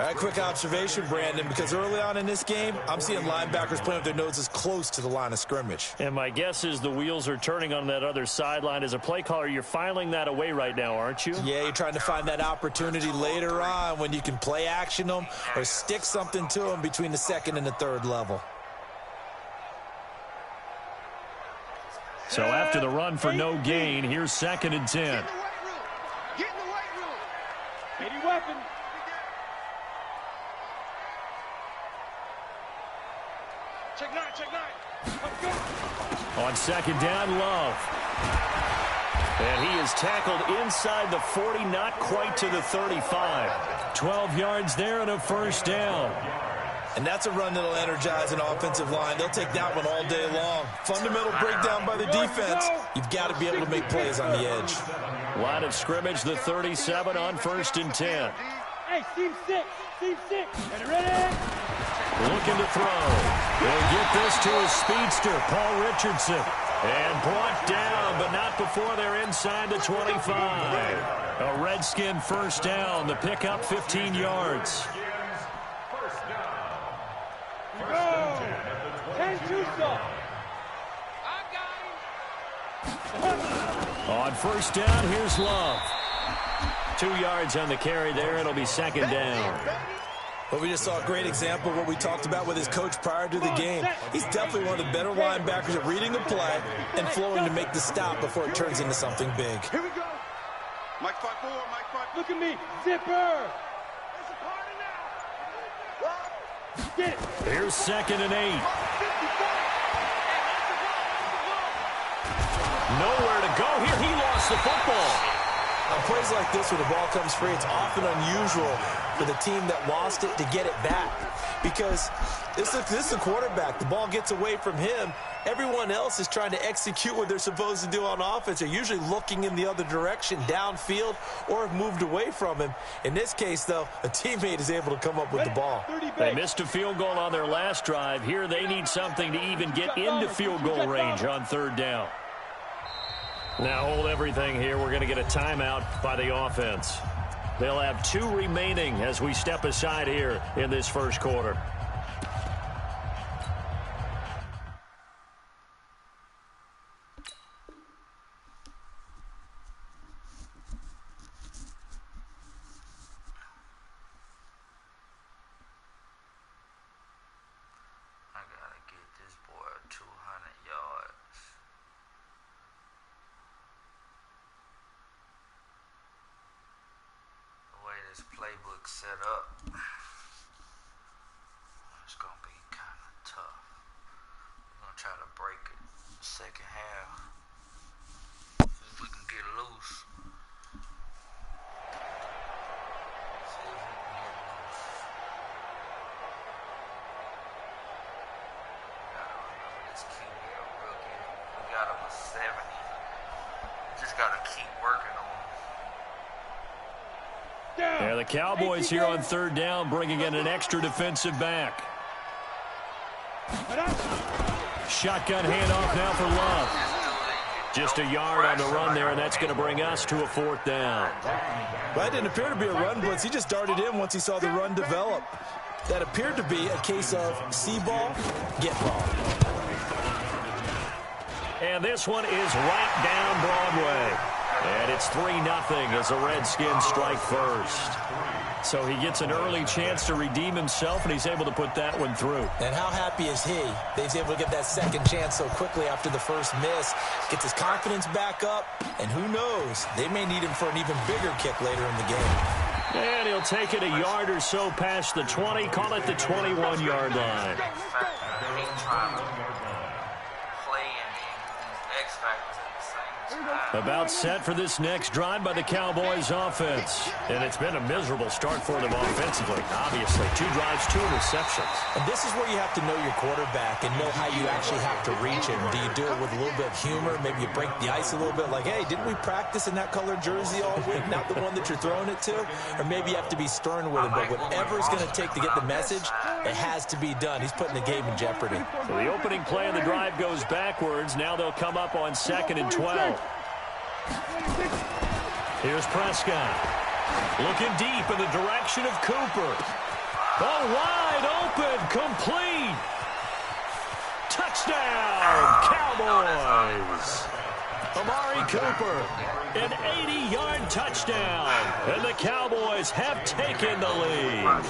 All right, quick observation, Brandon, because early on in this game, I'm seeing linebackers playing with their noses close to the line of scrimmage. And my guess is the wheels are turning on that other sideline. As a play caller, you're filing that away right now, aren't you? Yeah, you're trying to find that opportunity later on when you can play action them or stick something to them between the second and the third level. So after the run for no gain, here's 2nd and 10. Get in the weight room. Any weapon. Check nine. Let's go. On 2nd down, Love. And he is tackled inside the 40, not quite to the 35. 12 yards there and a 1st down. And that's a run that'll energize an offensive line. They'll take that one all day long. Fundamental breakdown by the defense. You've got to be able to make plays on the edge. Line of scrimmage, the 37 on 1st and 10. Hey, team 6. Ready? Looking to throw. They'll get this to his speedster, Paul Richardson. And brought down, but not before they're inside the 25. A Redskin 1st down. The pickup 15 yards. Go. 10-2 stop. On 1st down, here's Love. 2 yards on the carry there. It'll be 2nd down. But we just saw a great example of what we talked about with his coach prior to the game. He's definitely one of the better linebackers at reading the play and flowing to make the stop before it turns into something big. Here we go. Mike 5-4. Look at me. Zipper. Get it. Here's 2nd and 8. Nowhere to go here. He lost the football. On plays like this where the ball comes free, it's often unusual for the team that lost it to get it back. Because this is the quarterback. The ball gets away from him. Everyone else is trying to execute what they're supposed to do on offense. They're usually looking in the other direction, downfield, or have moved away from him. In this case, though, a teammate is able to come up with the ball. They missed a field goal on their last drive. Here they need something to even get into field goal range on 3rd down. Now hold everything here. We're going to get a timeout by the offense. They'll have 2 remaining as we step aside here in this 1st quarter. I gotta get this boy 200 yards. This playbook set up, it's gonna be kind of tough. We're gonna try to break it 2nd half. See if we can get loose. Gotta remember this QB a rookie. We got him a 70. Just gotta keep working on him. Yeah, the Cowboys here on 3rd down, bringing in an extra defensive back. Shotgun handoff now for Love. Just a yard on the run there, and that's going to bring us to a 4th down. Well, it didn't appear to be a run blitz. He just darted in once he saw the run develop. That appeared to be a case of see ball, get ball. And this one is right down Broadway. And it's 3-0 as the Redskins strike first. So he gets an early chance to redeem himself, and he's able to put that one through. And how happy is he that he's able to get that second chance so quickly after the first miss? Gets his confidence back up, and who knows, they may need him for an even bigger kick later in the game. And he'll take it a yard or so past the 20, call it the 21-yard line. About set for this next drive by the Cowboys offense. And it's been a miserable start for them offensively. Obviously, 2 drives, 2 interceptions. And this is where you have to know your quarterback and know how you actually have to reach him. Do you do it with a little bit of humor? Maybe you break the ice a little bit like, hey, didn't we practice in that colored jersey all week? Not the one that you're throwing it to? Or maybe you have to be stern with him. But whatever it's going to take to get the message, it has to be done. He's putting the game in jeopardy. So the opening play of the drive goes backwards. Now they'll come up on 2nd and 12. Here's Prescott. Looking deep in the direction of Cooper. Oh, wide open, complete. Touchdown, Cowboys. Amari Cooper, an 80-yard touchdown. And the Cowboys have taken the lead.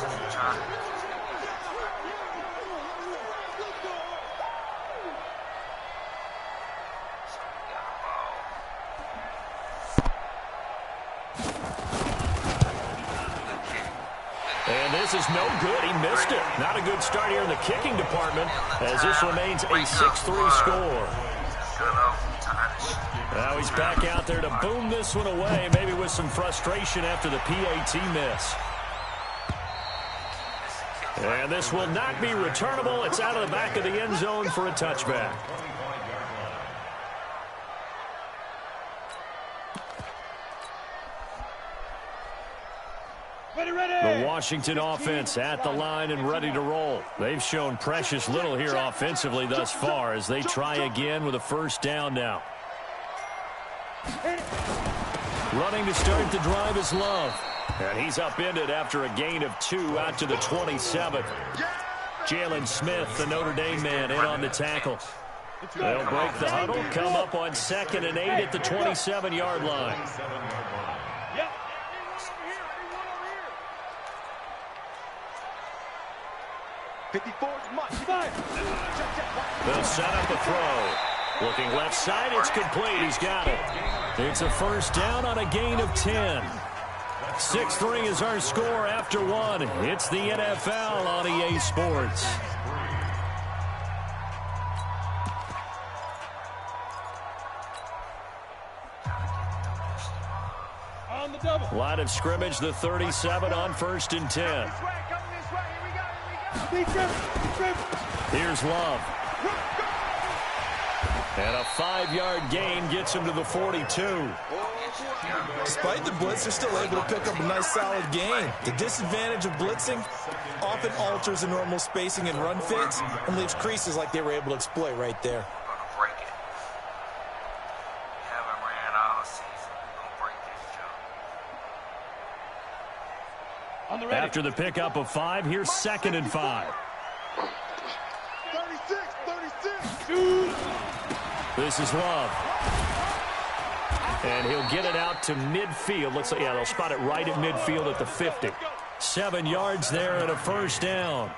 And this is no good. He missed it. Not a good start here in the kicking department as this remains a 6-3 score. Now he's back out there to boom this one away, maybe with some frustration after the PAT miss. And this will not be returnable. It's out of the back of the end zone for a touchback. The Washington offense at the line and ready to roll. They've shown precious little here offensively thus far as they try again with a first down now. Running to start the drive is Love. And he's upended after a gain of 2 out to the 27. Jalen Smith, the Notre Dame man, in on the tackle. They'll break the huddle, come up on 2nd and 8 at the 27-yard line. They'll set up a throw. Looking left side, it's complete. He's got it. It's a first down on a gain of 10. 6-3 is our score after 1. It's the NFL on EA Sports. Line of scrimmage, the 37 on 1st and 10. Here's Love. And a 5-yard gain gets him to the 42. Despite the blitz, they're still able to pick up a nice solid gain. The disadvantage of blitzing often alters the normal spacing and run fits and leaves creases like they were able to exploit right there. After the pickup of 5, here's 2nd and 5. 36. This is Love. And he'll get it out to midfield. Looks like, yeah, they'll spot it right at midfield at the 50. 7 yards there and a first down.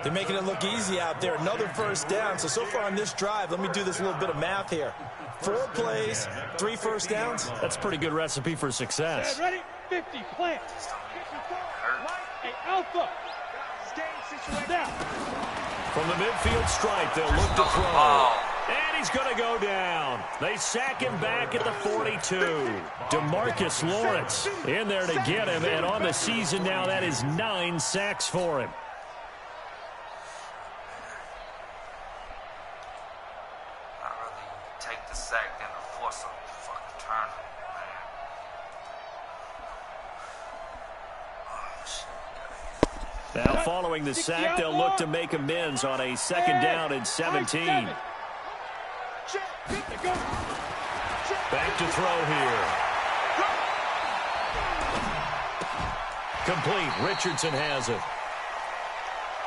They're making it look easy out there. Another first down. So far on this drive, let me do this little bit of math here. 4 plays, 3 first downs. That's a pretty good recipe for success. Ready? 50, plant. Alpha. Down. From the midfield stripe, they'll look to throw. And he's going to go down. They sack him back at the 42. DeMarcus Lawrence in there to get him. And on the season now, that is 9 sacks for him. I'd rather take the sack than to force a fucking turnover, man. Now, following the sack, they'll look to make amends on a 2nd down and 17. Back to throw here. Complete. Richardson has it.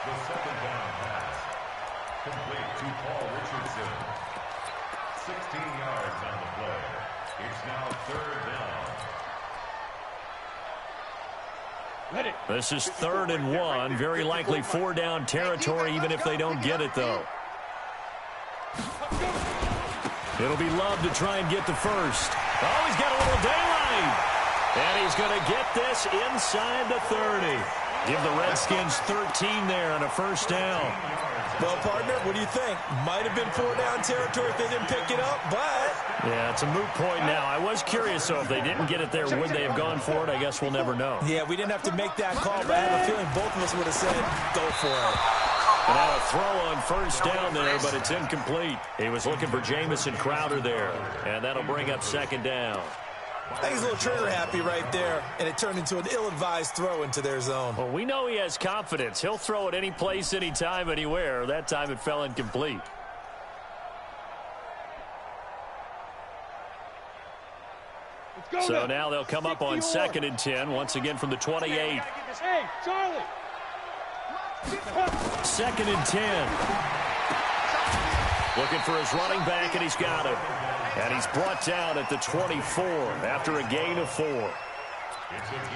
The 2nd down pass. Complete to Paul Richardson. 16 yards on the play. It's now 3rd down. This is 3rd and 1. Very likely 4-down territory, even if they don't get it, though. It'll be Love to try and get the first. Oh, he's got a little daylight. And he's going to get this inside the 30. Give the Redskins 13 there on a first down. Well, partner, what do you think? Might have been 4-down territory if they didn't pick it up, but... Yeah, it's a moot point now. I was curious, though, if they didn't get it there, would they have gone for it? I guess we'll never know. Yeah, we didn't have to make that call, but I have a feeling both of us would have said, go for it. And now a throw on first down there, but it's incomplete. He was looking for Jamison Crowder there, and that'll bring up 2nd down. I think he's a little trigger happy right there, and it turned into an ill-advised throw into their zone. Well, we know he has confidence. He'll throw it any place, anytime, anywhere. That time it fell incomplete. So now they'll come up on 2nd and 10, once again from the 28. Hey, Charlie. 2nd and 10. Looking for his running back, and he's got him. And he's brought down at the 24 after a gain of 4.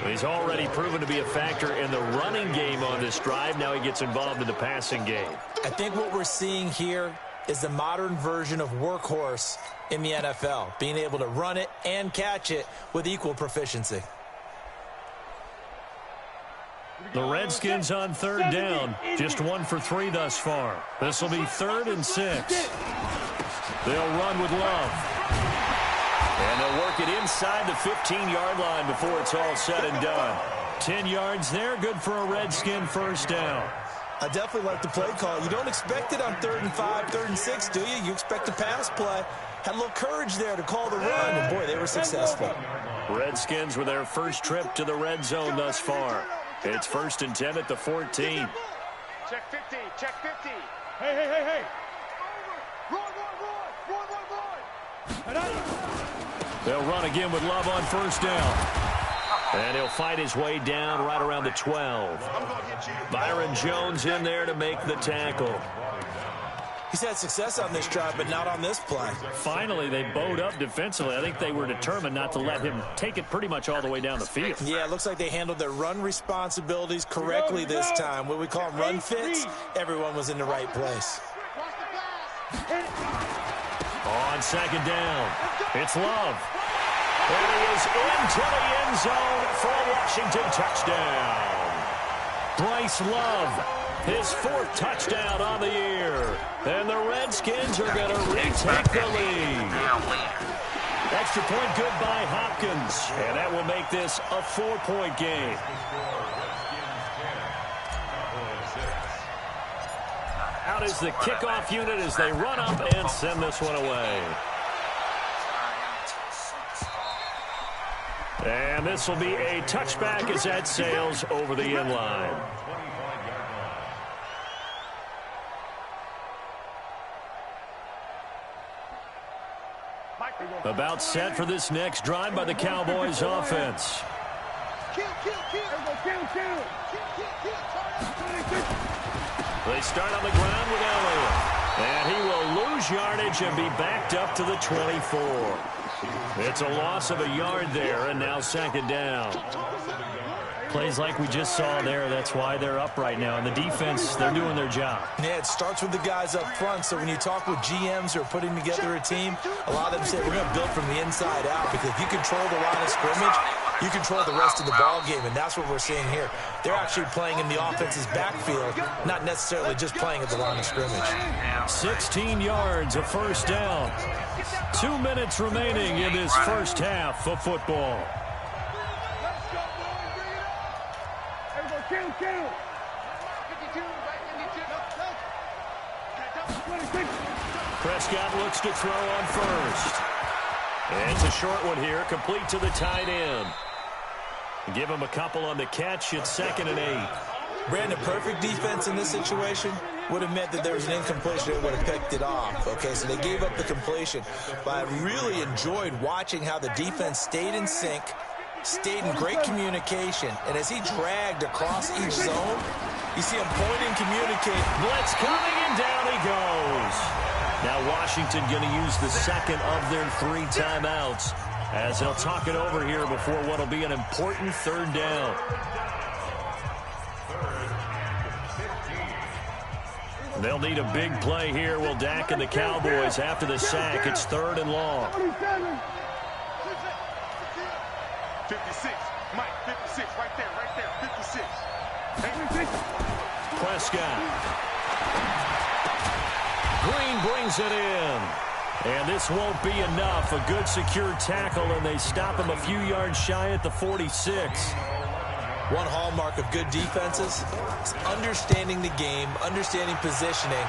He's already proven to be a factor in the running game on this drive. Now he gets involved in the passing game. I think what we're seeing here is the modern version of workhorse in the NFL, being able to run it and catch it with equal proficiency. The Redskins on 3rd down, just 1 for 3 thus far. This will be 3rd and 6. They'll run with Love. And they'll work it inside the 15-yard line before it's all said and done. 10 yards there, good for a Redskin 1st down. I definitely like the play call. You don't expect it on 3rd and 5, 3rd and 6, do you? You expect a pass play. Had a little courage there to call the run, and boy, they were successful. Redskins with their first trip to the red zone thus far. It's 1st and 10 at the 14. Check 50, check 50. Hey. Run. They'll run again with Love on 1st down. And he'll fight his way down right around the 12. Byron Jones in there to make the tackle. He's had success on this drive, but not on this play. Finally, they bowed up defensively. I think they were determined not to let him take it pretty much all the way down the field. Yeah, it looks like they handled their run responsibilities correctly this time. What we call run fits, everyone was in the right place. On 2nd down, it's Love. And he is into the end zone for a Washington touchdown. Bryce Love, his 4th touchdown on the year. And the Redskins are going to retake the lead. Extra point good by Hopkins. And that will make this a 4-point game. Out is the kickoff unit as they run up and send this one away. And this will be a touchback as that sails over the end line. About set for this next drive by the Cowboys offense. They start on the ground with Elliott. And he will lose yardage and be backed up to the 24. It's a loss of a yard there, and now 2nd down. Plays like we just saw there, that's why they're up right now. And the defense, they're doing their job. Yeah, it starts with the guys up front. So when you talk with GMs who are putting together a team, a lot of them say we're going to build from the inside out, because if you control the line of scrimmage, you control the rest of the ball game, and that's what we're seeing here. They're actually playing in the offense's backfield, not necessarily just playing at the line of scrimmage. 16 yards, a 1st down. 2 minutes remaining in this first half of football. Prescott looks to throw on 1st. It's a short one here, complete to the tight end. Give him a couple on the catch. It's 2nd and 8. Brandon, perfect defense in this situation would have meant that there was an incompletion that would have picked it off. Okay, so they gave up the completion. But I really enjoyed watching how the defense stayed in sync, stayed in great communication, and as he dragged across each zone, you see him point and communicate. Blitz coming, and down he goes. Now Washington going to use the 2nd of their 3 timeouts as they'll talk it over here before what will be an important 3rd down. They'll need a big play here. Will Dak and the Cowboys after the sack. It's 3rd and long. 56, Mike, 56, right there, 56. Prescott. Green brings it in. And this won't be enough. A good secure tackle, and they stop him a few yards shy at the 46. One hallmark of good defenses is understanding the game, understanding positioning,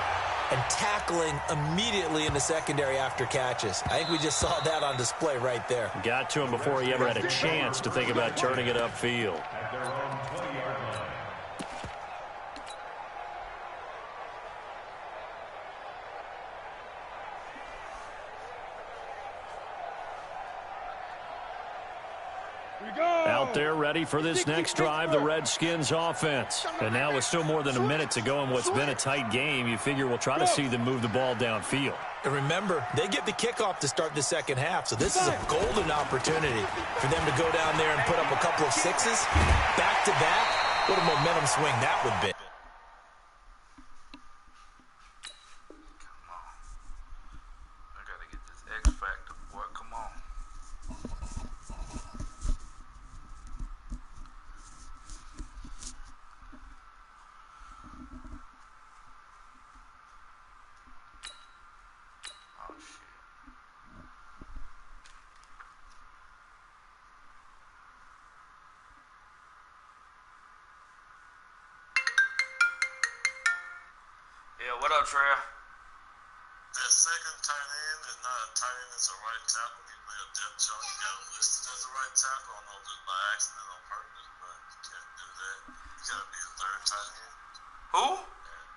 and tackling immediately in the secondary after catches. I think we just saw that on display right there. Got to him before he ever had a chance to think about turning it upfield. Out out there ready for this next drive, the Redskins offense. And now with still more than a minute to go in what's been a tight game, you figure we'll try to see them move the ball downfield. And remember, they get the kickoff to start the second half, so this is a golden opportunity for them to go down there and put up a couple of sixes back-to-back. What a momentum swing that would be. Come on. I got to get this X Factor, boy. Come on. Oh, shit. Yeah, what up, Trey? That second tight end is not a tight end, it's a right tackle. You play a depth chart, you got him listed as a right tackle. I don't know if it's by accident on purpose, but you can't do that. You got to be a third tight end. Who? And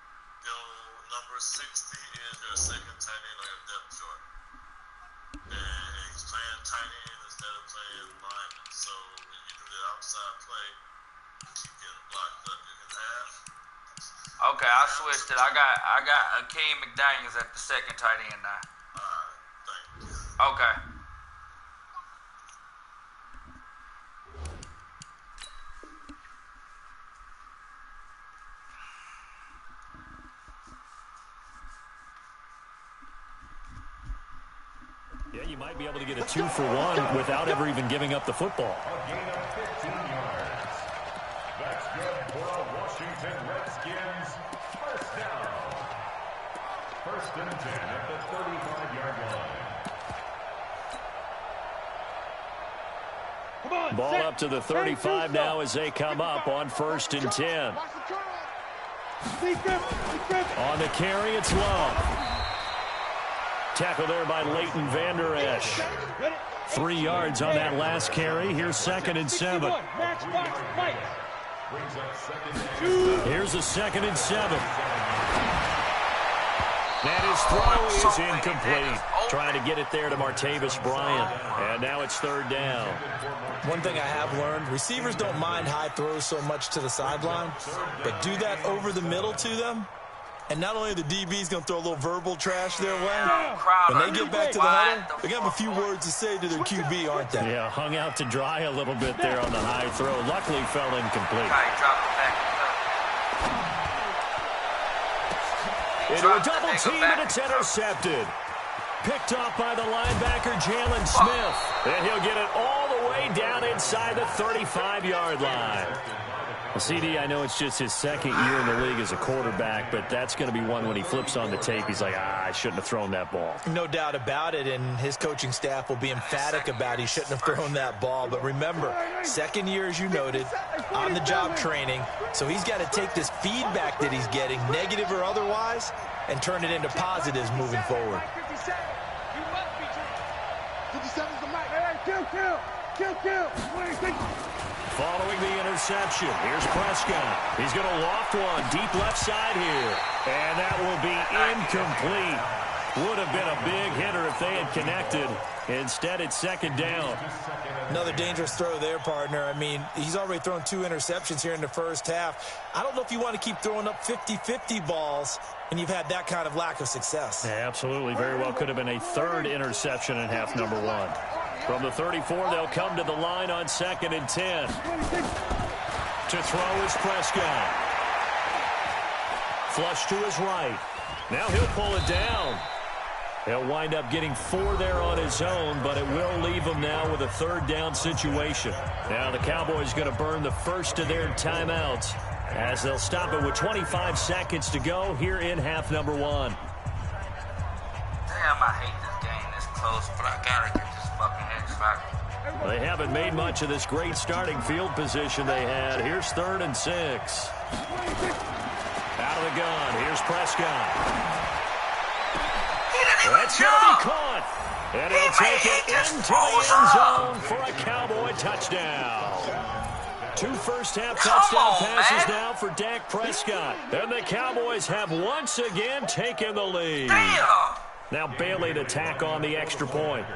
your number 60 is your second tight end on your depth chart. And he's playing tight end instead of playing lineman. So when you do the outside play, you keep getting blocked up. You can have. Okay, I switched it. I got Akeem McDaniels at the second tight end now. Thank you. Okay. Yeah, you might be able to get a 2-for-1 without ever even giving up the football. A gain of 15 yards. That's good for a Washington Redskins first down. First and 10 at the 35-yard line. Ball up to the 35 now as they come up on 1st and 10. On the carry, it's Love. Tackle there by Leighton Vander Esch. 3 yards on that last carry. Here's 2nd and 7. Here's a 2nd and 7. And his throw is incomplete. Trying to get it there to Martavis Bryant. And now it's 3rd down. One thing I have learned, receivers don't mind high throws so much to the sideline, but do that over the middle to them. And not only are the DBs going to throw a little verbal trash their way, when they get back to the huddle, they're going to have a few words to say to their QB, aren't they? Yeah, hung out to dry a little bit there on the high throw. Luckily fell incomplete. Into a double team, and it's intercepted. Picked off by the linebacker, Jalen Smith. And he'll get it all the way down inside the 35-yard line. Well, CD, I know it's just his 2nd year in the league as a quarterback, but that's going to be one when he flips on the tape. He's like, I shouldn't have thrown that ball. No doubt about it, and his coaching staff will be emphatic about he shouldn't have thrown that ball. But remember, 2nd year, as you noted, on-the-job training, so he's got to take this feedback that he's getting, negative or otherwise, and turn it into positives moving forward. 57's the mic. Hey, kill. Following the interception, here's Prescott. He's going to loft one deep left side here. And that will be incomplete. Would have been a big hitter if they had connected. Instead, it's 2nd down. Another dangerous throw there, partner. I mean, he's already thrown 2 interceptions here in the first half. I don't know if you want to keep throwing up 50-50 balls, and you've had that kind of lack of success. Yeah, absolutely. Very well could have been a 3rd interception in half number 1. From the 34, they'll come to the line on 2nd and 10. To throw is Prescott. Flush to his right. Now he'll pull it down. He'll wind up getting 4 there on his own, but it will leave him now with a 3rd down situation. Now the Cowboys going to burn the first of their timeouts as they'll stop it with 25 seconds to go here in half number 1. Damn, I hate this game this close, but I gotta get this fucking X Factor. They haven't made much of this great starting field position they had. Here's 3rd and 6. Out of the gun, here's Prescott. That's going to be caught. And he'll take it into the end zone for a Cowboy touchdown. 2 first-half touchdown passes now for Dak Prescott. And the Cowboys have once again taken the lead. Damn! Now Bailey to tack on the extra point.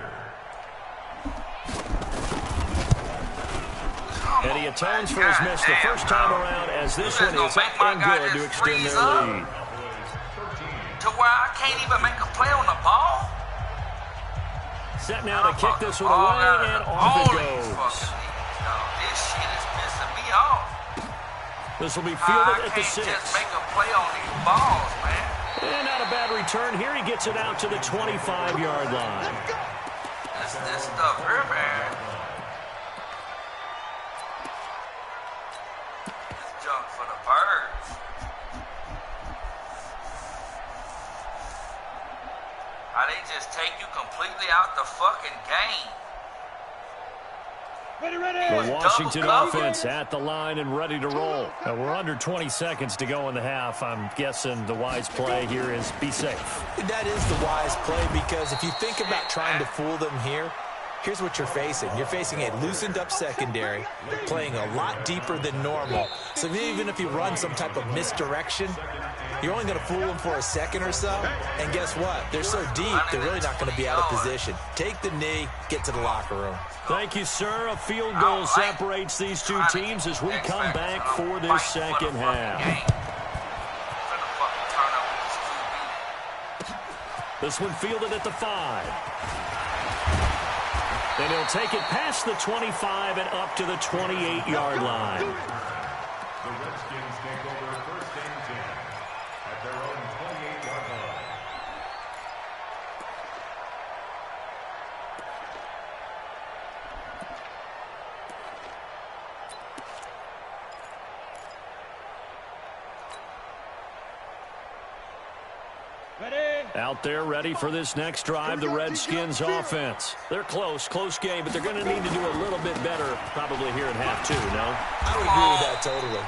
And he atones for his miss the first time around, as this one is up and good to extend their lead. To where I can't even make a play on the ball? Set now to kick this one away, and off it goes. This shit is pissing me off. This will be fielded at the 6. I can't just make a play on these balls, man. And not a bad return here. He gets it out to the 25-yard line. This stuff here, man. This junk for the birds. How they just take you completely out the fucking game. The Washington offense at the line and ready to roll. We're under 20 seconds to go in the half. I'm guessing the wise play here is be safe. That is the wise play, because if you think about trying to fool them here, here's what you're facing. You're facing a loosened-up secondary, playing a lot deeper than normal. So even if you run some type of misdirection, you're only going to fool them for a second or so. And guess what? They're so deep, they're really not going to be out of position. Take the knee, get to the locker room. Thank you, sir. A field goal separates these two teams as we come back for this second half. This one fielded at the 5. And he'll take it past the 25 and up to the 28-yard line. The Redskins take over first and 10 at their own 28-yard line. Out there ready for this next drive, the Redskins offense. They're close game, but they're going to need to do a little bit better probably here in half 2, no? I would agree with that totally.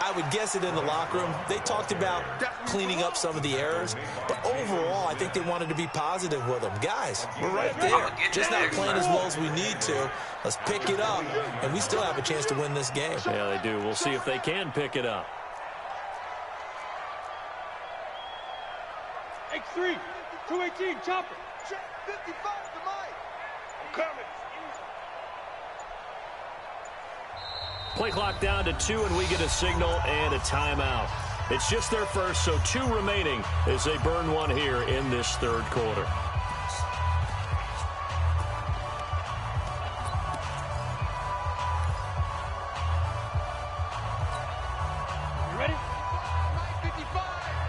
I would guess it in the locker room. They talked about cleaning up some of the errors, but overall, I think they wanted to be positive with them. Guys, we're right there. Just not playing as well as we need to. Let's pick it up, and we still have a chance to win this game. Yeah, they do. We'll see if they can pick it up. X3, 218, chopper. Check 55 to Mike. I'm coming. Play clock down to 2, and we get a signal and a timeout. It's just their first, so 2 remaining as they burn one here in this third quarter. You ready? 55.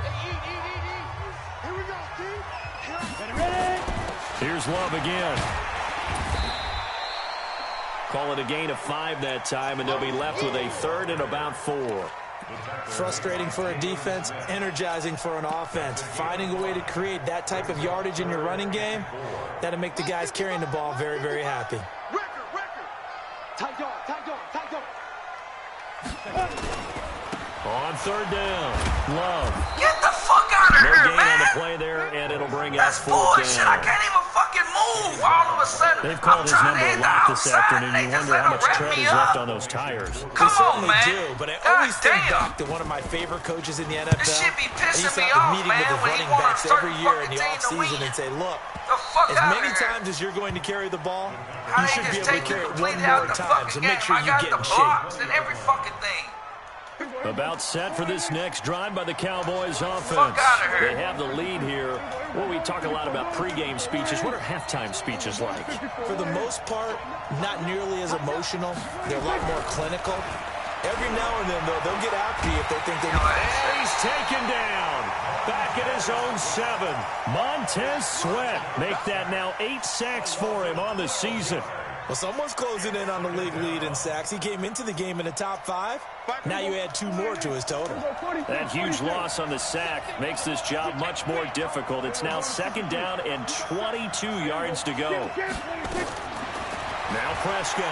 Hey, eat. Here we go, team. Ready? Here's Love again. Call it a gain of 5 that time, and they'll be left with a third and about 4. Frustrating for a defense, energizing for an offense. Finding a way to create that type of yardage in your running game, that'll make the guys carrying the ball very, very happy. Record. Tight dog. On third down, Love. Get the fuck out of No here, gain man. on the play there, and it'll bring That's us 4th bullshit. I down. can't even fucking move. All of a sudden, They've called his I'm number trying a to hit lot the this outside, afternoon. and You they just wonder let how him much wrap tread me is left up. on those tires. They Come on, certainly man. do, but I God always think damn. back to one of my favorite coaches in the NFL. This shit be He pissing used to me have a off, meeting man, with his when he running want a backs every certain year in the fucking team to offseason win. and say, look, The fuck as out many of here. times as you're going to carry the ball, How you they should be just able to take carry you it one completely more out the time. fucking So game. make sure I you got get the in shape. blocks and every fucking thing. About set for this next drive by the Cowboys offense. Fuck outta here. They have the lead here. Well, we talk a lot about pregame speeches. What are halftime speeches like? For the most part, not nearly as emotional. They're a lot more clinical. Every now and then, though, they'll get after you if they think they need. And he's taken down. Back at his own 7. Montez Sweat make that now 8 sacks for him on the season. Well, someone's closing in on the league lead in sacks. He came into the game in the top 5. Now you add 2 more to his total. That huge loss on the sack makes this job much more difficult. It's now 2nd down and 22 yards to go. Now Prescott.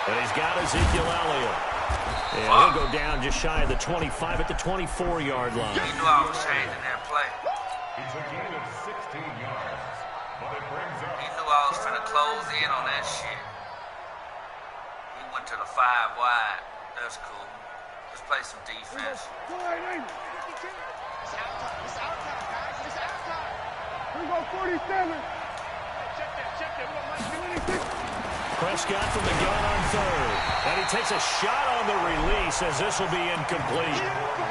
But he's got Ezekiel Elliott. And he'll go down just shy of the 25 at the 24-yard line. You knew I was changing that play. It's a gain of 16 yards, but it brings up. He knew I was finna close in on that shit. He went to the 5 wide. That's cool. Let's play some defense. It's our time, guys. It's our time. Here we go, 47. Check that. We got Mike 26. Prescott from the gun on third. And he takes a shot on the release as this will be incomplete.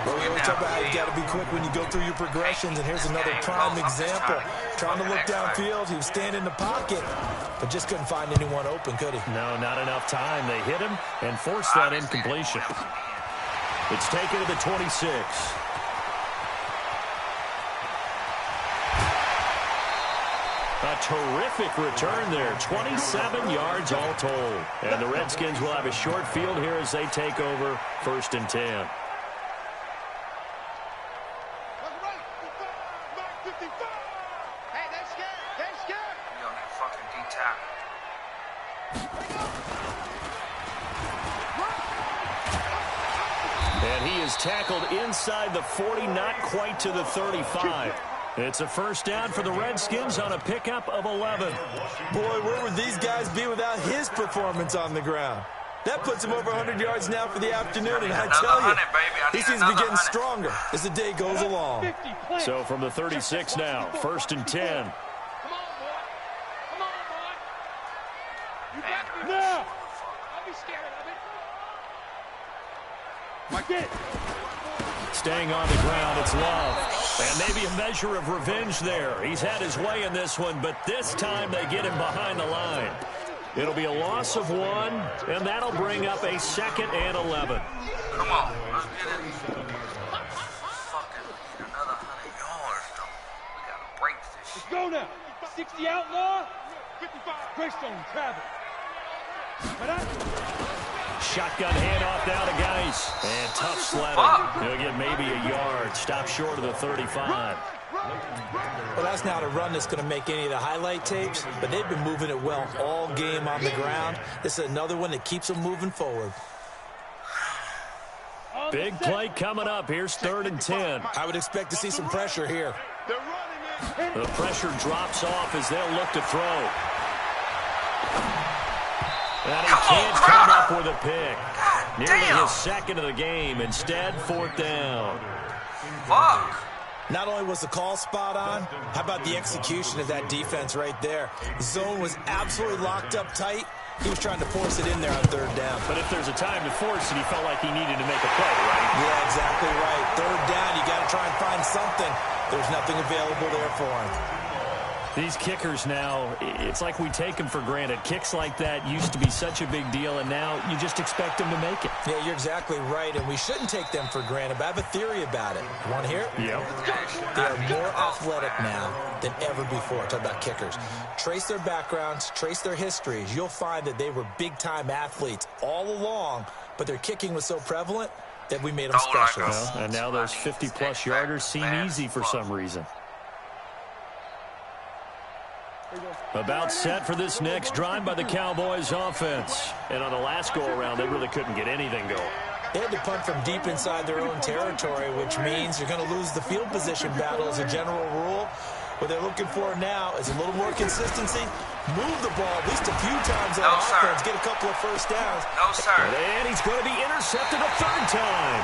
Well, we always talk about how you got to be quick when you go through your progressions, and here's another prime example. Trying to look downfield, he was standing in the pocket, but just couldn't find anyone open, could he? No, not enough time. They hit him and forced that incompletion. It's taken to the 26. A terrific return there. 27 yards all told. And the Redskins will have a short field here as they take over 1st and 10. Hey, they're scared. They're scared. You on that fucking D-tackle. And he is tackled inside the 40, not quite to the 35. It's a first down for the Redskins on a pickup of 11. Boy, where would these guys be without his performance on the ground? That puts him over 100 yards now for the afternoon, and I tell you, he seems to be getting stronger as the day goes along. So from the 36 now, 1st and 10. Come on, boy. Come on, boy. You got me. No. Don't be scared of it. Mike, get it. Staying on the ground, it's Love. And maybe a measure of revenge there. He's had his way in this one, but this time they get him behind the line. It'll be a loss of 1, and that'll bring up a 2nd and 11. Come on, let's get it. Fucking need another 100 yards, though. We gotta break this shit. Let's go now. 60 outlaw. 55. Greystone, travel. Shotgun handoff now to Geis. And tough sledding. He'll get maybe a yard. Stop short of the 35. Well, that's not a run that's going to make any of the highlight tapes, but they've been moving it well all game on the ground. This is another one that keeps them moving forward. Big play coming up. Here's 3rd and 10. I would expect to see some pressure here. The pressure drops off as they'll look to throw. And he can't come up with a pick. Nearly his 2nd of the game. Instead, 4th down. Fuck. Not only was the call spot on, how about the execution of that defense right there? The zone was absolutely locked up tight. He was trying to force it in there on 3rd down. But if there's a time to force it, he felt like he needed to make a play, right? Yeah, exactly right. 3rd down, you got to try and find something. There's nothing available there for him. These kickers now, it's like we take them for granted. Kicks like that used to be such a big deal, and now you just expect them to make it. Yeah, you're exactly right, and we shouldn't take them for granted, but I have a theory about it. You want to hear it? Yep. They are more athletic now than ever before. Talk about kickers. Trace their backgrounds, trace their histories. You'll find that they were big-time athletes all along, but their kicking was so prevalent that we made them special. Well, and now those 50-plus yarders seem easy for some reason. About set for this next drive by the Cowboys offense. And on the last go-around, they really couldn't get anything going. They had to punt from deep inside their own territory, which means you're going to lose the field position battle as a general rule. What they're looking for now is a little more consistency. Move the ball at least a few times on offense. Get a couple of first downs. No, sir. And he's going to be intercepted a 3rd time.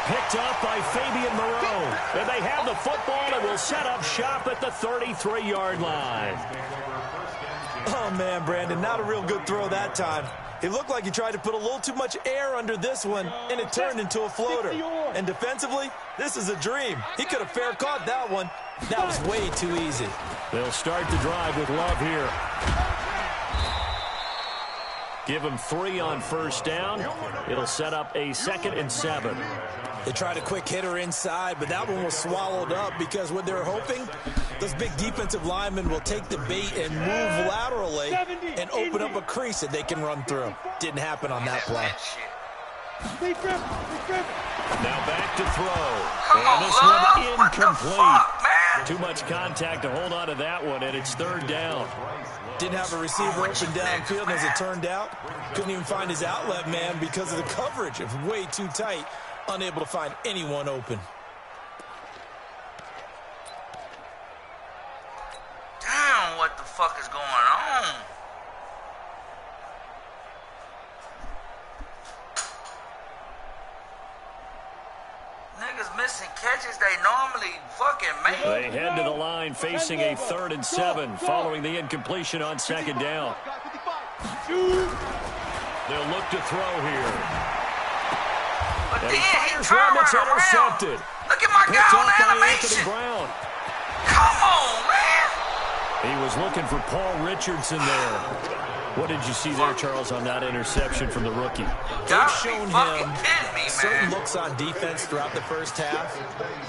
Picked up by Fabian Moreau. And they have the football and will set up shop at the 33-yard line. Oh, man, Brandon, not a real good throw that time. It looked like he tried to put a little too much air under this one, and it turned into a floater. And defensively, this is a dream. He could have fair caught that one. That was way too easy. They'll start the drive with Love here. Give him 3 on 1st down. It'll set up a 2nd and 7. They tried a quick hitter inside, but that one was swallowed up because what they're hoping, those big defensive linemen will take the bait and move laterally and open up a crease that they can run through. Didn't happen on that play. Now back to throw. And this one incomplete. Too much contact to hold on to that one, and it's 3rd down. Didn't have a receiver open downfield, and as it turned out, couldn't even find his outlet man because of the coverage. It was way too tight, unable to find anyone open. Damn, what the fuck is going on? Niggas missing catches they normally fucking make. They head to the line facing a 3rd and 7 following the incompletion on 2nd down. They'll look to throw here. But And then he fires turned one that's right around. intercepted. Look at my Picked guy off on by animation. Anthony Brown. Come on, man. He was looking for Paul Richardson there. What did you see there, Charles, on that interception from the rookie? They've shown him Me, certain man. looks on defense throughout the first half,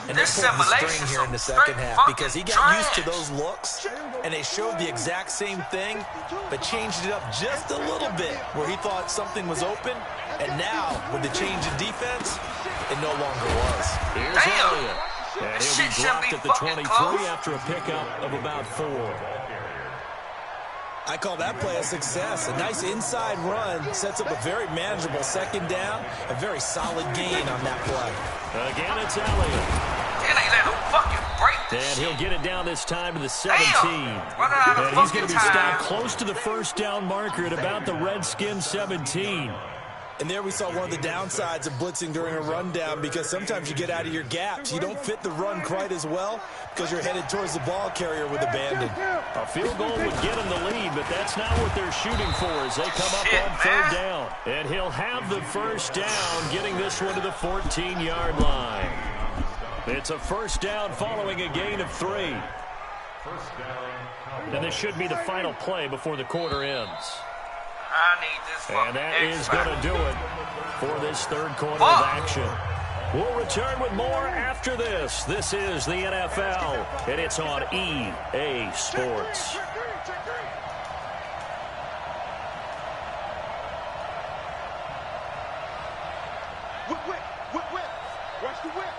and This they pulled the simulation string here in the is second straight half because he got fucking used to trash. those looks, and they showed the exact same thing, but changed it up just a little bit where he thought something was open, and now, with the change in defense, it no longer was. Here's Damn. Elliott. And This he'll shit be shouldn't blocked be at the fucking 23 close. after a pickup of about 4. I call that play a success. A nice inside run sets up a very manageable second down, a very solid gain on that play. Again, it's Elliott. Then they let him fucking break this And shit. he'll get it down this time to the 17. Damn. Running out of And he's fucking going to be time. stopped close to the first down marker at about the Redskins 17. And there we saw one of the downsides of blitzing during a rundown because sometimes you get out of your gaps. You don't fit the run quite as well because you're headed towards the ball carrier with abandon. A field goal would get him the lead, but that's not what they're shooting for as they come up on third down. And he'll have the first down, getting this one to the 14-yard line. It's a first down following a gain of 3. And this should be the final play before the quarter ends. I need this fucking And that is going to do it for this third quarter Fuck. of action. We'll return with more after this. This is the NFL, and it's on EA Sports. Whip, whip, whip, whip. Watch the whip.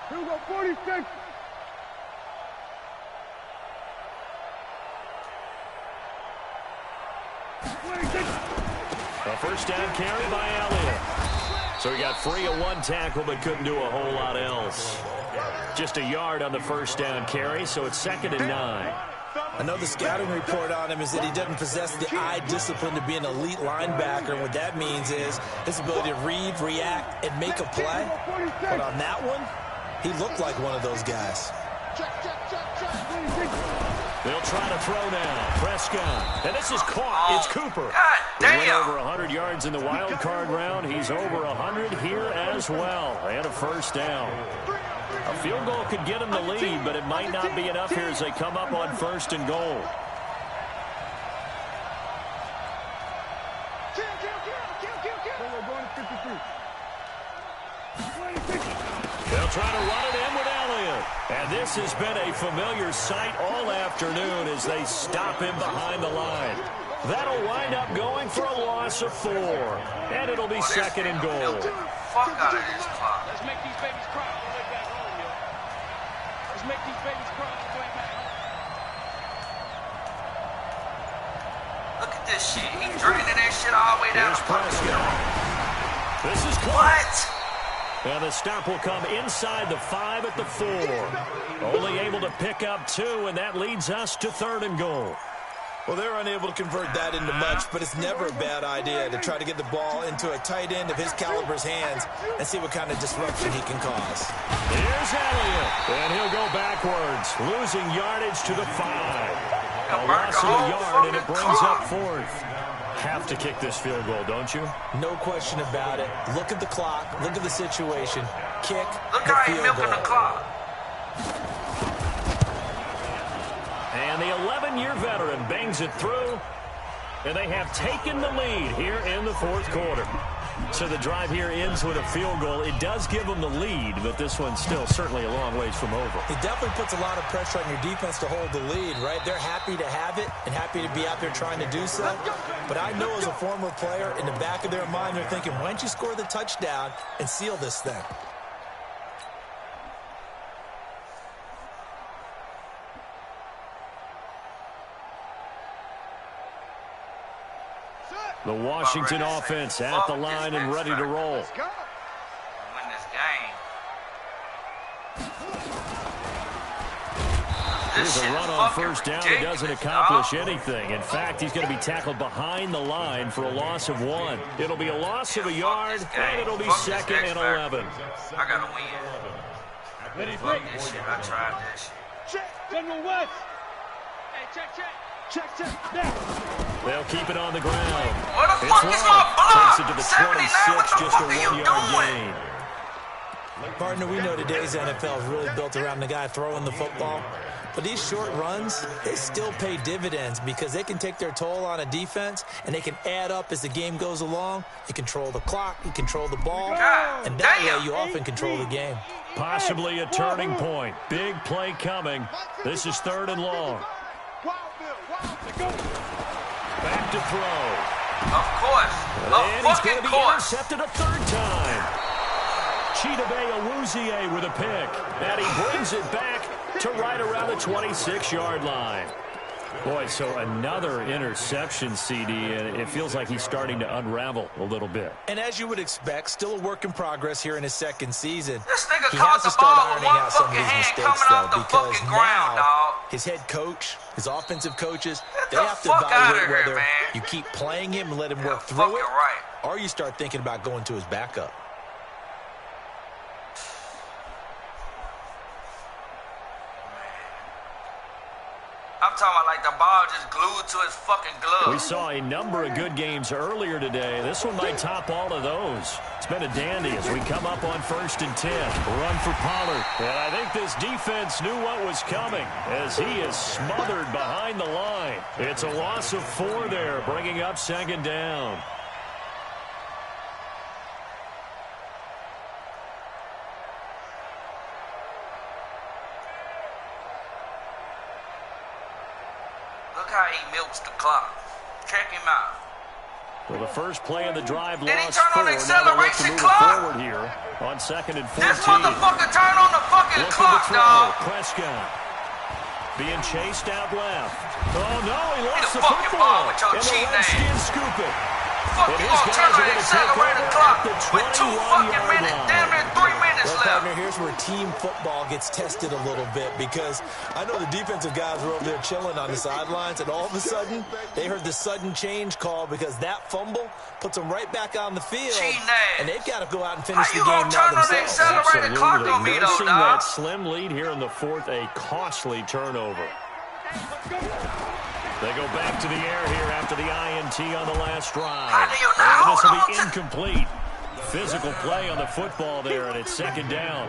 Here we go, 46. A first down carry by Elliott. So he got free of one tackle but couldn't do a whole lot else. Just a yard on the first down carry, so it's 2nd and 9. I know the scouting report on him is that he doesn't possess the eye discipline to be an elite linebacker. And what that means is his ability to read, react, and make a play. But on that one, he looked like one of those guys. They'll try to throw now. Prescott. And this is caught. It's Cooper. God He went damn. over 100 yards in the wild card round. He's over 100 here as well. And a first down. A field goal could get him the lead, but it might not be enough here as they come up on 1st and goal. They'll try to run it in with Elliott. And this has been a familiar sight all afternoon as they stop him behind the line. That'll wind up going for a loss of 4. And it'll be 2nd and goal. Fuck out of this clock. Let's make these babies cry all the way back home, yo. Let's make these babies cry all the way back home. Look at this shit. He draining that shit all the way down. Here's Prescott. This is close. What? And the stop will come inside the 5 at the 4. Only able to pick up 2, and that leads us to 3rd and goal. Well, they're unable to convert that into much, but it's never a bad idea to try to get the ball into a tight end of his caliber's hands and see what kind of disruption he can cause. Here's Elliott, and he'll go backwards, losing yardage to the 5. A loss of a yard, and it brings up 4th. Have to kick this field goal, don't you? No question about it. Look at the clock. Look at the situation. Kick Look the how he field milking the goal. clock. And the 11-year veteran bangs it through, and they have taken the lead here in the 4th quarter. So the drive here ends with a field goal. It does give them the lead, but this one's still certainly a long ways from over. It definitely puts a lot of pressure on your defense to hold the lead, right? They're happy to have it and happy to be out there trying to do so. But I know as a former player, in the back of their mind, they're thinking, why don't you score the touchdown and seal this thing? The Washington offense at the line and ready to roll. Let's go. Win this game. Here's a run on first down. It doesn't accomplish anything. In fact, he's going to be tackled behind the line for a loss of 1. It'll be a loss of a yard, and it'll be 2nd and 11. I gotta win. Fuck this shit. I tried this shit. Check. General West. Hey, Check. Now. They'll keep it on the ground. Where the It's fuck is my Love. block? Takes it to the 79, 26, what the just a fuck are you 1-yard doing? gain. Partner, we know today's NFL is really built around the guy throwing the football. But these short runs, they still pay dividends because they can take their toll on a defense and they can add up as the game goes along. You control the clock, you control the ball, and that way you often control the game. Possibly a turning point. Big play coming. This is 3rd and long. Back to throw. Of course. And he's going to be course. intercepted a 3rd time. Chidobe Awuzie with a pick. And he brings it back to right around the 26-yard line. Boy, so another interception, CD, and it feels like he's starting to unravel a little bit. And as you would expect, still a work in progress here in his 2nd season. This nigga He caught has to the start ball with ironing one out some of fucking these hand mistakes, coming off though, the because fucking ground, now dog. his head coach, his offensive coaches, Get they the have to fuck outta evaluate here, whether man. you keep playing him and let him work through Fucking it, right. or you start thinking about going to his backup. I'm talking about like the ball just glued to his fucking glove. We saw a number of good games earlier today. This one might top all of those. It's been a dandy as we come up on 1st and 10. Run for Pollard. And I think this defense knew what was coming as he is smothered behind the line. It's a loss of 4 there, bringing up 2nd down. Look how he milks the clock. Check him out. Well, the first play of the drive Did he lost turn on 4. the Now they look to acceleration move it clock? forward here on 2nd and 14. This motherfucker turned on the fucking Looking clock, to throw. dog. Prescott being chased out left. Oh, no, he lost the the fucking football. ball with your And the cheat Redskins scoop it. Fuck And you his gonna guys turn are on the gonna take accelerated over clock at the with 2 fucking 21-yard minutes, line. damn near 3 minutes Well, left. partner, here's where team football gets tested a little bit because I know the defensive guys were over there chilling on the sidelines, and all of a sudden, they heard the sudden change call because that fumble puts them right back on the field, and they've got to go out and finish the How you game gonna now turn on the themselves. accelerated clock on me, though, Nursing dog? that slim lead here in the 4th, a costly turnover. They go back to the air here after the INT on the last drive. How do you know? And this will be Hold on. incomplete. Physical play on the football there, and it's 2nd down.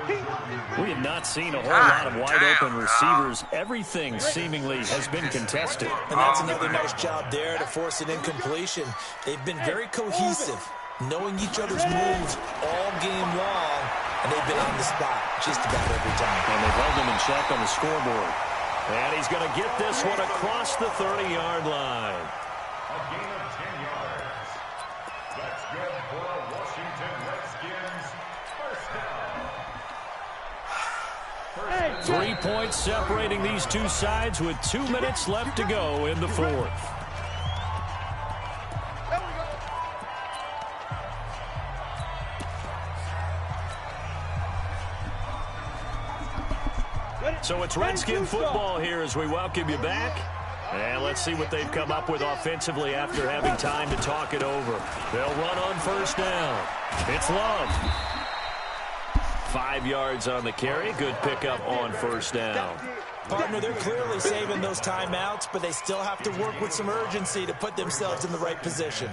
We have not seen a whole lot of wide-open receivers. Everything seemingly has been contested. And that's another nice job there to force an incompletion. They've been very cohesive, knowing each other's moves all game long, and they've been on the spot just about every time. And they've held them in check on the scoreboard. And he's going to get this one across the 30-yard line. A gain of 10 yards. That's good for a Washington Redskins first down. 3 points separating these two sides with 2 minutes left to go in the 4th. So it's Redskin football here as we welcome you back. And let's see what they've come up with offensively after having time to talk it over. They'll run on 1st down. It's Love. 5 yards on the carry. Good pickup on 1st down. Partner, they're clearly saving those timeouts, but they still have to work with some urgency to put themselves in the right position.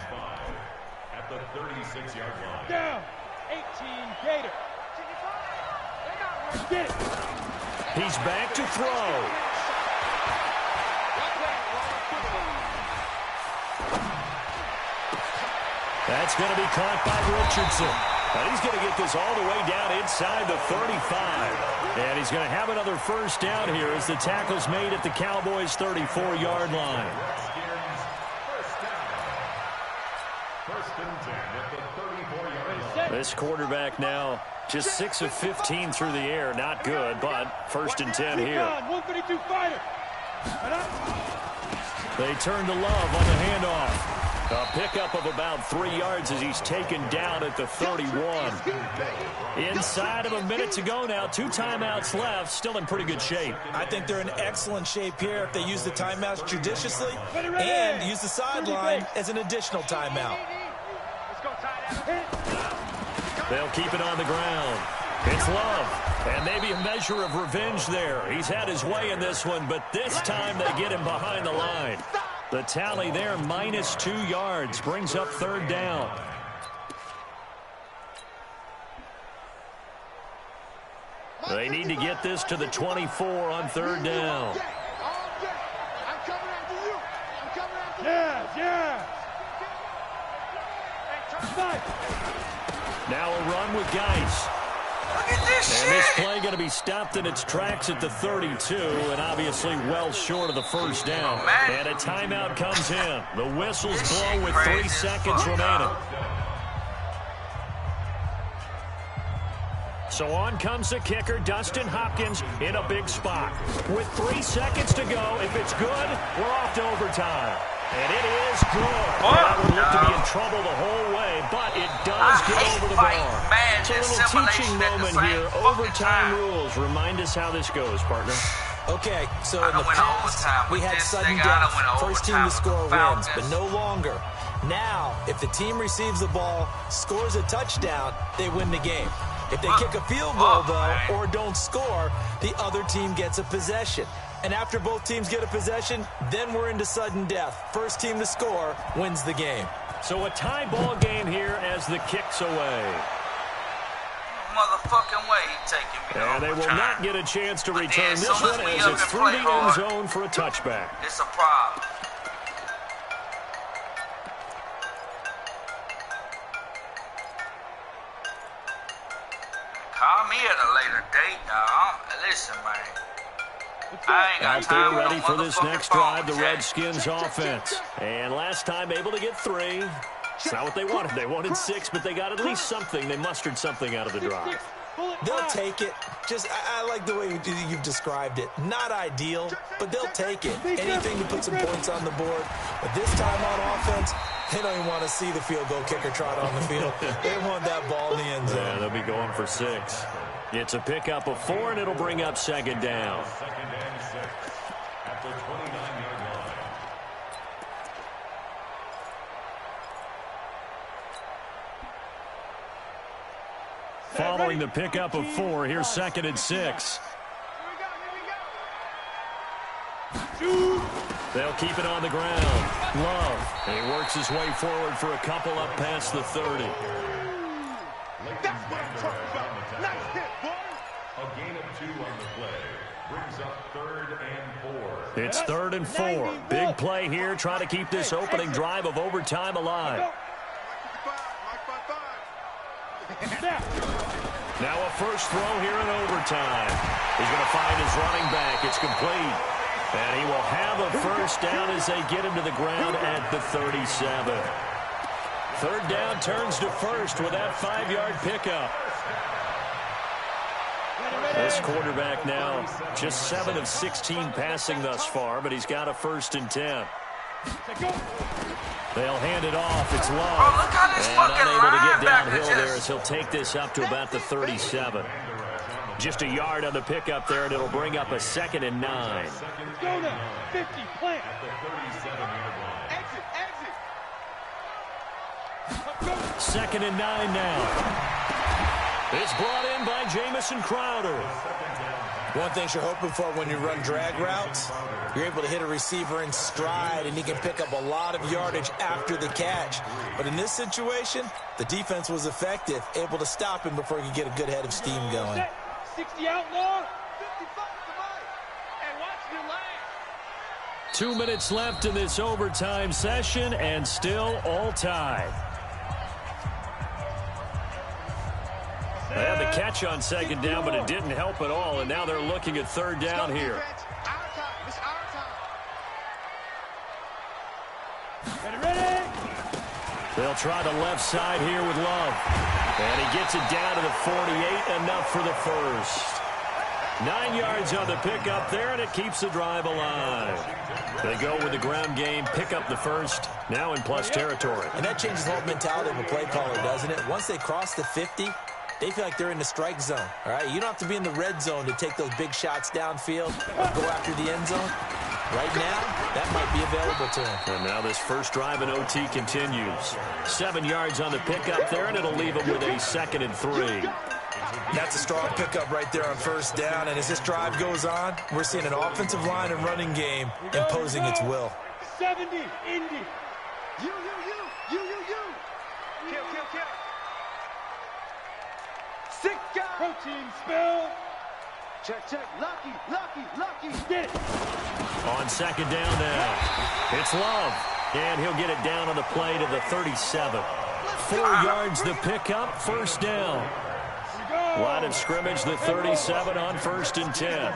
At the 36-yard line. Down. 18 Gator. Get it. He's back to throw. That's going to be caught by Richardson. And he's going to get this all the way down inside the 35. And he's going to have another 1st down here as the tackle's made at the Cowboys' 34-yard line. First and 10 at the 34-yard line. This quarterback now just 6 of 15 through the air. Not good, but 1st and 10 here. 152 fighter. They turn to Love on the handoff. A pickup of about 3 yards as he's taken down at the 31. Inside of a minute to go now. 2 timeouts left. Still in pretty good shape. I think they're in excellent shape here if they use the timeouts judiciously and use the sideline as an additional timeout. Let's go, tight end. They'll keep it on the ground. It's Love. And maybe a measure of revenge there. He's had his way in this one, but this time they get him behind the line. The tally there, minus 2 yards, brings up third down. They need to get this to the 24 on third down. Now a run with Geis. Look at this and this play going to be stopped in its tracks at the 32, and obviously well short of the first down. And a timeout comes in. The whistles blow with 3 seconds remaining. So on comes the kicker, Dustin Hopkins, in a big spot. With 3 seconds to go, if it's good, we're off to overtime. And it is good. That would look to be in trouble the whole way, but it does get over the bar. It's a little teaching moment here. Overtime rules. Remind us how this goes, partner. Okay, so in the past, we had sudden death. First team to score wins, but no longer. Now, if the team receives the ball, scores a touchdown, they win the game. If they kick a field goal, though, or don't score, the other team gets a possession. And after both teams get a possession, then we're into sudden death. First team to score wins the game. So a tie ball game here as the kick's away. Motherfucking way he taking me. And they will not get a chance to return this one as it's through the end zone for a touchback. It's a problem. Call me at a later date, dog. Listen, man. Out there ready for this next drive, the Redskins offense. And last time able to get 3. It's not what they wanted. They wanted 6, but they got at least something. They mustered something out of the drive. They'll take it. Just, I like the way you've described it. Not ideal, but they'll take it. Anything to put some points on the board. But this time on offense, they don't even want to see the field goal kicker trot on the field. They want that ball in the end zone. Yeah, they'll be going for 6. It's a pickup of 4, and it'll bring up second down. Second and 6 at the 29-yard line. Following the pickup of 4, here's second and 6. They'll keep it on the ground. Love. And he works his way forward for a couple up past the 30. That's what I'm talking about. Nice hit, boy. A gain of 2 on the play brings up third and 4. It's third and 4. Big play here, trying to keep this opening drive of overtime alive. Now a first throw here in overtime. He's going to find his running back. It's complete. And he will have a first down as they get him to the ground at the 37. Third down turns to first with that 5-yard pickup. This quarterback now just 7 of 16 passing thus far, but he's got a first and 10. They'll hand it off. It's Love. And unable to get downhill there as he'll take this up to about the 37. Just a yard on the pickup there, and it'll bring up a second and 9. Go now. 50, plant. At the 37-yard line. Exit. Second and 9 now. It's brought in by Jamison Crowder. One thing you're hoping for when you run drag routes, you're able to hit a receiver in stride, and he can pick up a lot of yardage after the catch. But in this situation, the defense was effective, able to stop him before he could get a good head of steam going. 60 outlaw. 55 to Mike. And watch your lane. 2 minutes left in this overtime session, and still all tied. They had the catch on second down, but it didn't help at all, and now they're looking at third down here. Ready? They'll try the left side here with Love. And he gets it down to the 48, enough for the first. 9 yards on the pickup there, and it keeps the drive alive. They go with the ground game, pick up the first, now in plus territory. And that changes the whole mentality of a play caller, doesn't it? Once they cross the 50, they feel like they're in the strike zone, all right? You don't have to be in the red zone to take those big shots downfield or go after the end zone. Right now, that might be available to him. And now this first drive in OT continues. 7 yards on the pickup there, and it'll leave him with a second and 3. That's a strong pickup right there on first down, and as this drive goes on, we're seeing an offensive line and running game imposing its will. 70, Indy. You. Kill. 6 guys. Protein spill. Check. Lucky. Get it. On second down now, it's Love. And he'll get it down on the play to the 37. 4 yards the pickup, first down. Line of scrimmage, the 37 on 1st and 10.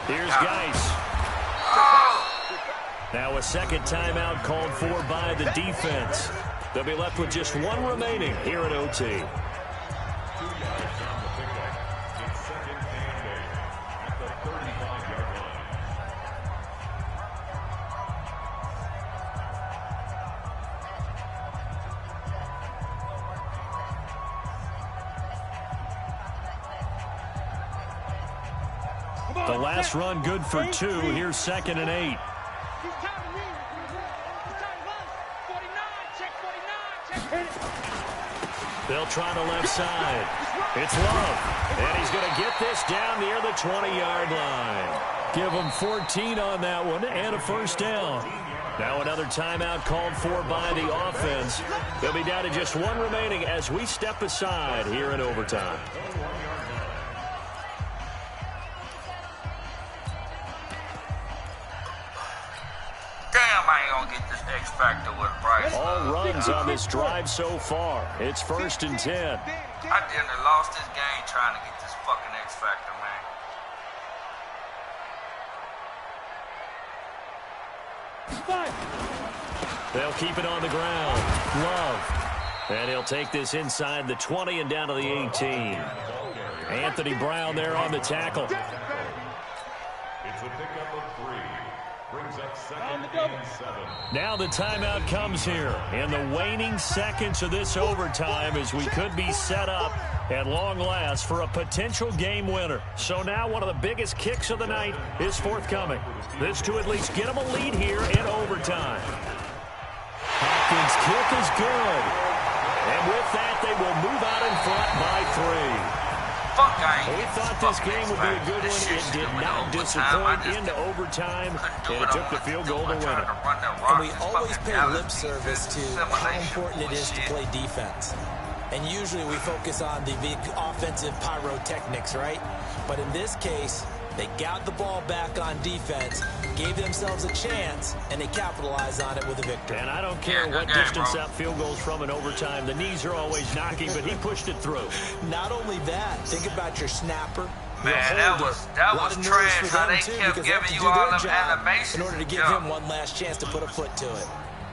Here's Geis. Now a second timeout called for by the defense. They'll be left with just 1 remaining here at OT. The last run good for 2. Here's 2nd and 8. They'll try the left side. It's Love. And he's going to get this down near the 20-yard line. Give him 14 on that one and a first down. Now another timeout called for by the offense. They'll be down to just 1 remaining as we step aside here in overtime. I ain't gonna get this X factor with Bryce. All runs on this drive so far. It's 1st and 10. I didn't lost this game trying to get this fucking X factor, man. They'll keep it on the ground. Love. And he'll take this inside the 20 and down to the 18. Anthony Brown there on the tackle. It's a pickup of 3. Brings up 2nd and 7. Now the timeout comes here in the waning seconds of this overtime as we could be set up at long last for a potential game winner. So now one of the biggest kicks of the night is forthcoming. This to at least get them a lead here in overtime. Hopkins' kick is good. And with that, they will move out in front by 3. We thought this game would be a good one. It did not disappoint into overtime, and it took the field goal to win it. And we always pay lip service to how important it is to play defense. And usually we focus on the offensive pyrotechnics, right? But in this case, they got the ball back on defense, gave themselves a chance, and they capitalized on it with a victory. And I don't care what distance that field goes from in overtime. The knees are always knocking, but he pushed it through. Not only that, think about your snapper. Man, that was trash how they kept giving you all them animations. In order to give him one last chance to put a foot to it.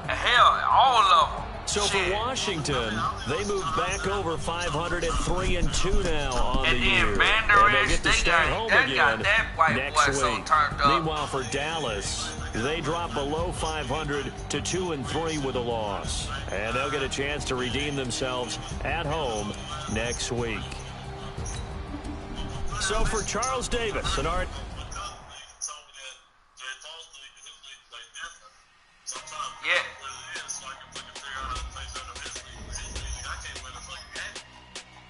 Hell, all of them. So for Washington, they moved back over 500 at 3-2 now on the year. And they get to stay home again next week. So turned up. Meanwhile, for Dallas, they drop below 500 to 2-3 with a loss. And they'll get a chance to redeem themselves at home next week. So for Charles Davis and Art. Yeah.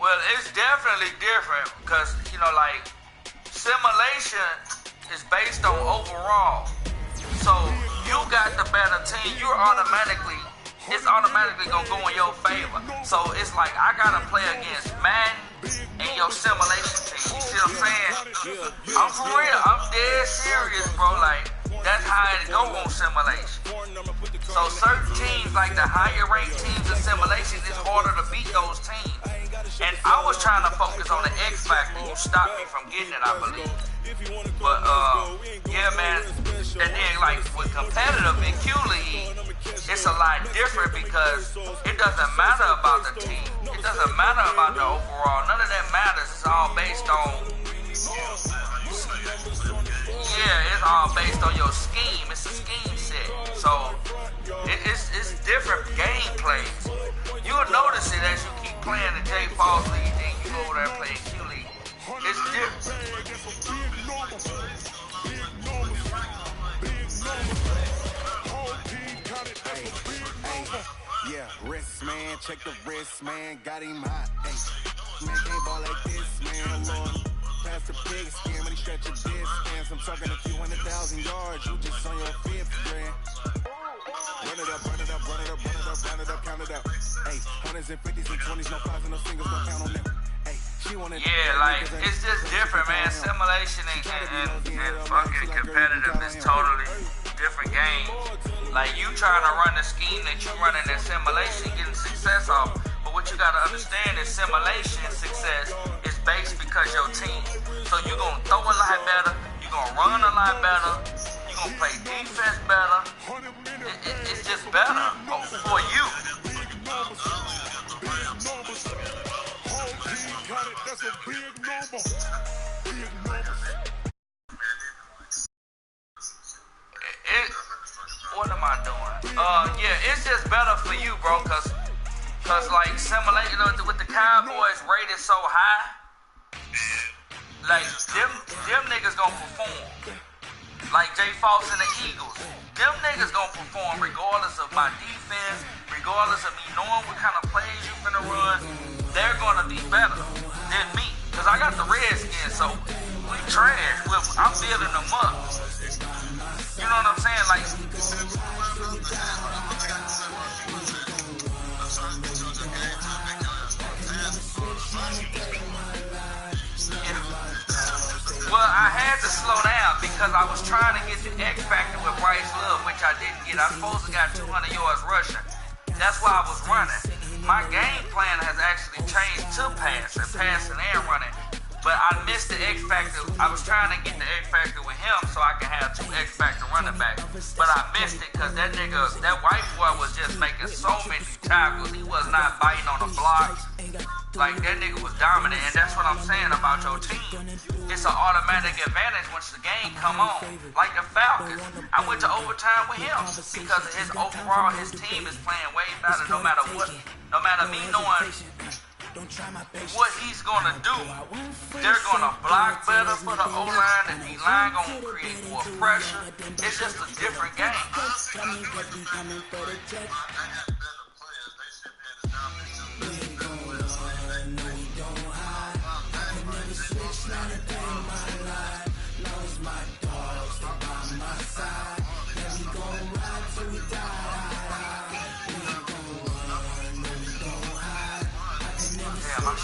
Well, it's definitely different because, you know, like, simulation is based on overall. So, you got the better team, it's automatically going to go in your favor. So, it's like, I got to play against Madden and your simulation team. You see what I'm saying? I'm for real. I'm dead serious, bro. Like, that's how it go on simulation. So, certain teams, like the higher ranked teams in simulation, it's harder to beat those teams. And I was trying to focus on the X factor. You stopped me from getting it, I believe. But, yeah, man. And then, like, with competitive in Q League, it's a lot different because it doesn't matter about the team. It doesn't matter about the overall. None of that matters. It's all based on... Yeah, it's all based on your scheme. It's a scheme set. So, it's different gameplays. You'll notice it as you keep playing the J Falls League, then you go over there and play Q League. It's different. check the wrist, man, got him hot. Ay, man, can't ball like this, man, Lord. Pass the big skin when he stretch your distance. I'm talking a few 100,000 yards, you just on your fifth grand. Run it up, run it up, run it up, run it up, run it up, count it up. Hey, hundreds and fifties and 20s, no fives and no singles, don't count on them. Hey, she wanna yeah, like, it's just different, man. Simulation and fucking competitive is totally different game. Like, you trying to run the scheme that you running in simulation, getting success off. But what you gotta understand is simulation success is based because your team. So you gonna throw a lot better, you gonna run a lot better, you gonna play defense better. It's just better for you. What am I doing? Yeah, it's just better for you, bro, cause like simulating with the Cowboys rated so high, like them niggas gonna perform. Like Jay Foss and the Eagles, them niggas gonna perform regardless of my defense, regardless of me knowing what kind of plays you finna run. They're gonna be better than me, cause I got the Redskins, so we trash. I'm building them up. You know what I'm saying? Like, well, I had to slow down because I was trying to get the X factor with Bryce Love, which I didn't get. I supposed to got 200 yards rushing. That's why I was running. My game plan has actually changed to passing and running. But I missed the X factor. I was trying to get the X factor with him so I can have 2 X factor running backs. But I missed it because that white boy was just making so many tackles. He was not biting on the blocks. Like, that nigga was dominant, and that's what I'm saying about your team. It's an automatic advantage once the game come on. Like the Falcons. I went to overtime with him because his team is playing way better no matter what. No matter me knowing what he's gonna do. They're gonna block better for the O-line, and the line gonna create more pressure. It's just a different game. Damn, I'm